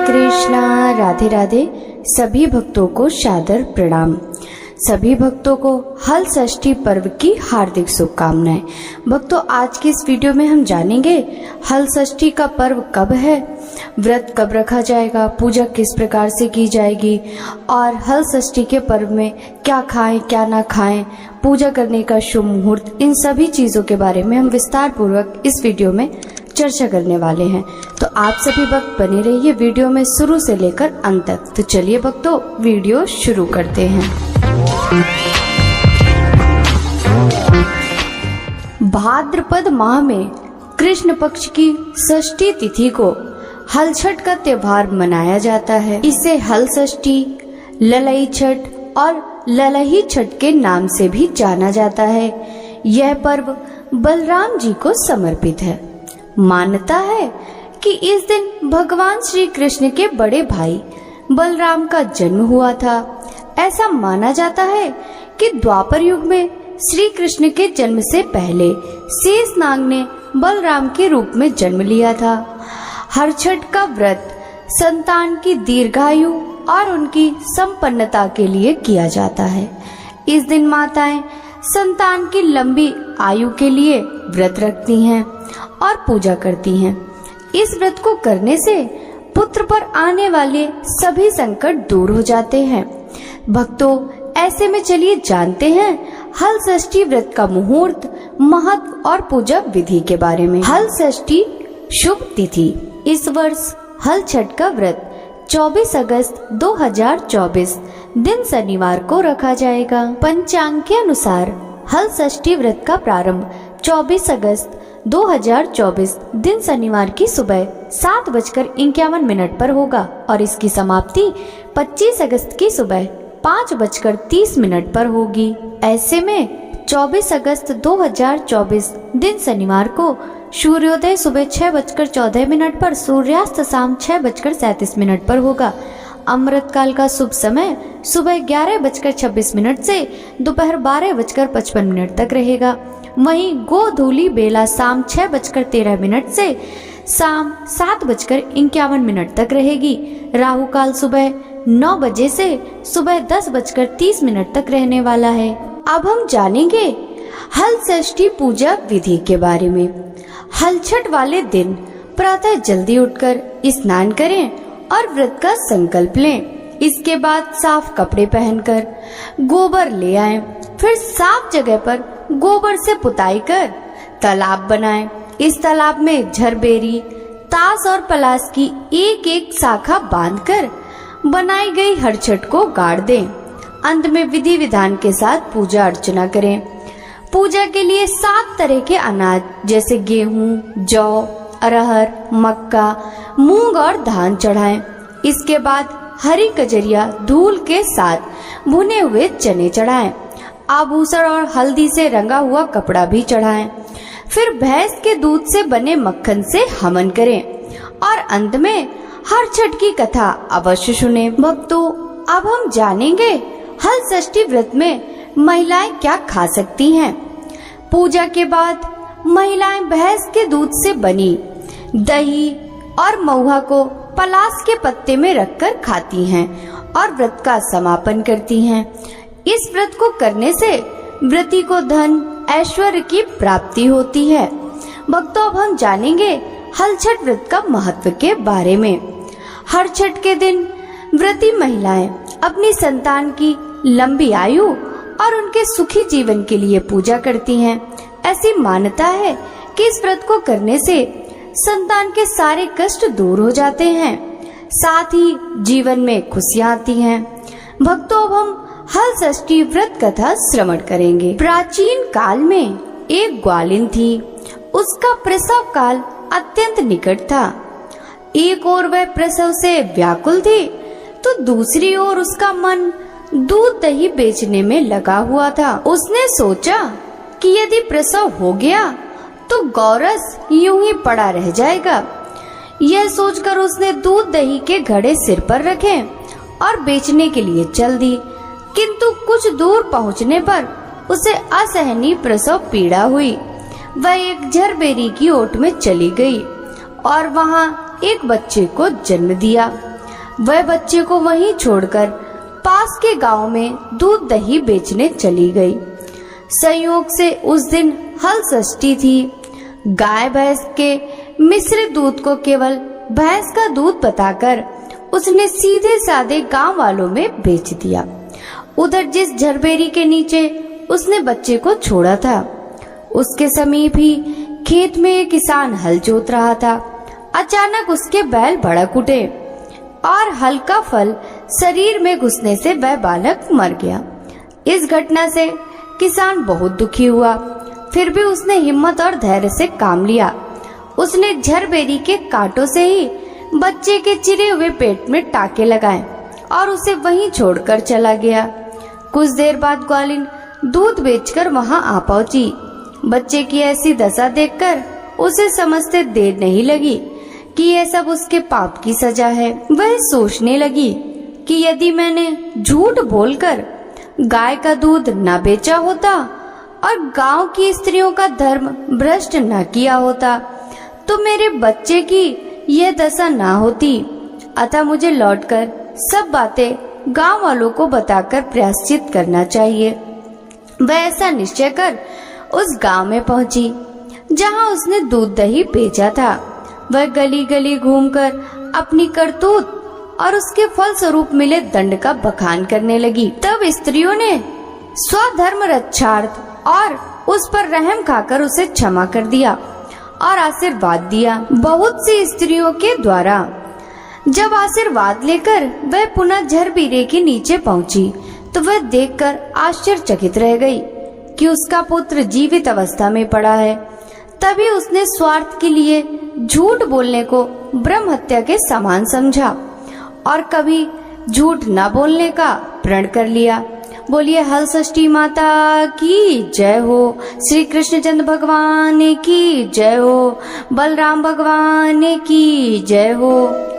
कृष्णा, राधे राधे। सभी भक्तों को सादर प्रणाम। सभी भक्तों को हल षष्ठी पर्व की हार्दिक शुभकामनाएं। भक्तों, आज की इस वीडियो में हम जानेंगे हल षष्ठी का पर्व कब है, व्रत कब रखा जाएगा, पूजा किस प्रकार से की जाएगी और हल षष्ठी के पर्व में क्या खाएं क्या ना खाएं, पूजा करने का शुभ मुहूर्त, इन सभी चीजों के बारे में हम विस्तार पूर्वक इस वीडियो में चर्चा करने वाले हैं। तो आप सभी भक्त बने रहिए वीडियो में शुरू से लेकर अंत तक। तो चलिए भक्तों, वीडियो शुरू करते हैं। भाद्रपद माह में कृष्ण पक्ष की षष्ठी तिथि को हल छठ का त्योहार मनाया जाता है। इसे हल षष्ठी, ललई छठ और ललही छठ के नाम से भी जाना जाता है। यह पर्व बलराम जी को समर्पित है। मान्यता है कि इस दिन भगवान श्री कृष्ण के बड़े भाई बलराम का जन्म हुआ था। ऐसा माना जाता है कि द्वापर युग में श्री कृष्ण के जन्म से पहले शेषनाग ने बलराम के रूप में जन्म लिया था। हर छठ का व्रत संतान की दीर्घायु और उनकी संपन्नता के लिए किया जाता है। इस दिन माताएं संतान की लंबी आयु के लिए व्रत रखती हैं और पूजा करती हैं। इस व्रत को करने से पुत्र पर आने वाले सभी संकट दूर हो जाते हैं। भक्तों, ऐसे में चलिए जानते हैं हल षष्ठी व्रत का मुहूर्त, महत्व और पूजा विधि के बारे में। हल षष्ठी शुभ तिथि। इस वर्ष हल छठ का व्रत 24 अगस्त 2024 दिन शनिवार को रखा जाएगा। पंचांग के अनुसार हल षष्ठी व्रत का प्रारंभ 24 अगस्त 2024 दिन शनिवार की सुबह 7:51 पर होगा और इसकी समाप्ति 25 अगस्त की सुबह 5:30 पर होगी। ऐसे में 24 अगस्त 2024 दिन शनिवार को सूर्योदय सुबह 6:14 पर, सूर्यास्त शाम 6:37 पर होगा। अमृत काल का शुभ समय सुबह 11:26 से दोपहर 12:55 तक रहेगा। वहीं गोधूली बेला शाम 6:13 से शाम 7:51 तक रहेगी। राहु काल सुबह 9 बजे से सुबह 10:30 तक रहने वाला है। अब हम जानेंगे हल षष्ठी पूजा विधि के बारे में। हल छठ वाले दिन प्रातः जल्दी उठकर स्नान करें और व्रत का संकल्प लें। इसके बाद साफ कपड़े पहनकर गोबर ले आएं। फिर साफ जगह पर गोबर से पुताई कर तालाब बनाएं। इस तालाब में झरबेरी, ताश और पलाश की एक एक शाखा बांधकर बनाई गई हर छठ को गाड़ दें। अंत में विधि विधान के साथ पूजा अर्चना करें। पूजा के लिए 7 तरह के अनाज जैसे गेहूं, जौ, अरहर, मक्का, मूंग और धान चढ़ाएं। इसके बाद हरी कजरिया धूल के साथ भुने हुए चने चढ़ाएं। आभूषण और हल्दी से रंगा हुआ कपड़ा भी चढ़ाएं। फिर भैंस के दूध से बने मक्खन से हवन करें और अंत में हर छठ की कथा अवश्य सुने। भक्तों, अब हम जानेंगे हल षष्ठी व्रत में महिलाएं क्या खा सकती हैं। पूजा के बाद महिलाएं भैंस के दूध से बनी दही और महुआ को पलाश के पत्ते में रखकर खाती हैं और व्रत का समापन करती हैं। इस व्रत को करने से व्रती को धन ऐश्वर्य की प्राप्ति होती है। भक्तों, अब हम जानेंगे हल छठ व्रत का महत्व के बारे में। हर छठ के दिन व्रती महिलाएं अपनी संतान की लंबी आयु और उनके सुखी जीवन के लिए पूजा करती हैं। ऐसी मान्यता है कि इस व्रत को करने से संतान के सारे कष्ट दूर हो जाते हैं, साथ ही जीवन में खुशियां आती हैं। भक्तों, अब हम हल षष्ठी व्रत कथा श्रवण करेंगे। प्राचीन काल में एक ग्वालिन थी। उसका प्रसव काल अत्यंत निकट था। एक ओर वह प्रसव से व्याकुल थी तो दूसरी ओर उसका मन दूध दही बेचने में लगा हुआ था। उसने सोचा कि यदि प्रसव हो गया तो गौरस यूं ही पड़ा रह जाएगा। यह सोचकर उसने दूध दही के घड़े सिर पर रखे और बेचने के लिए चल दी। किंतु कुछ दूर पहुंचने पर उसे असहनीय प्रसव पीड़ा हुई। वह एक झरबेरी की ओट में चली गई और वहां एक बच्चे को जन्म दिया। वह बच्चे को वहीं छोड़कर पास के गांव में दूध दही बेचने चली गई। संयोग से उस दिन हल षष्ठी थी। गाय भैंस के मिश्रित दूध को केवल भैंस का दूध बताकर उसने सीधे साधे गांव वालों में बेच दिया। उधर जिस झरबेरी के नीचे उसने बच्चे को छोड़ा था, उसके समीप ही खेत में एक किसान हल जोत रहा था। अचानक उसके बैल भड़क उठे और हल का फल शरीर में घुसने से वह बालक मर गया। इस घटना से किसान बहुत दुखी हुआ, फिर भी उसने हिम्मत और धैर्य से काम लिया। उसने झरबेरी के कांटों से ही बच्चे के चिरे हुए पेट में टाके लगाए और उसे वहीं छोड़कर चला गया। कुछ देर बाद ग्वालिन दूध बेचकर वहां आ पहुंची। बच्चे की ऐसी दशा देखकर उसे समझते देर नहीं लगी कि यह सब उसके पाप की सजा है। वह सोचने लगी कि यदि मैंने झूठ बोलकर गाय का दूध न बेचा होता और गांव की स्त्रियों का धर्म भ्रष्ट न किया होता तो मेरे बच्चे की यह दशा ना होती। अतः मुझे लौटकर सब बातें गांव वालों को बताकर प्रायश्चित करना चाहिए। वह ऐसा निश्चय कर उस गांव में पहुंची जहां उसने दूध दही बेचा था। वह गली गली घूमकर अपनी करतूत और उसके फल स्वरूप मिले दंड का बखान करने लगी। तब स्त्रियों ने स्वधर्म रक्षार्थ और उस पर रहम खाकर उसे क्षमा कर दिया और आशीर्वाद दिया। बहुत सी स्त्रियों के द्वारा जब आशीर्वाद लेकर वह पुनः झरबीरे के नीचे पहुंची तो वह देखकर आश्चर्यचकित रह गई कि उसका पुत्र जीवित अवस्था में पड़ा है। तभी उसने स्वार्थ के लिए झूठ बोलने को ब्रह्म हत्या के समान समझा और कभी झूठ न बोलने का प्रण कर लिया। बोलिए हल षष्ठी माता की जय हो, श्री कृष्णचंद्र भगवान की जय हो, बलराम भगवान की जय हो।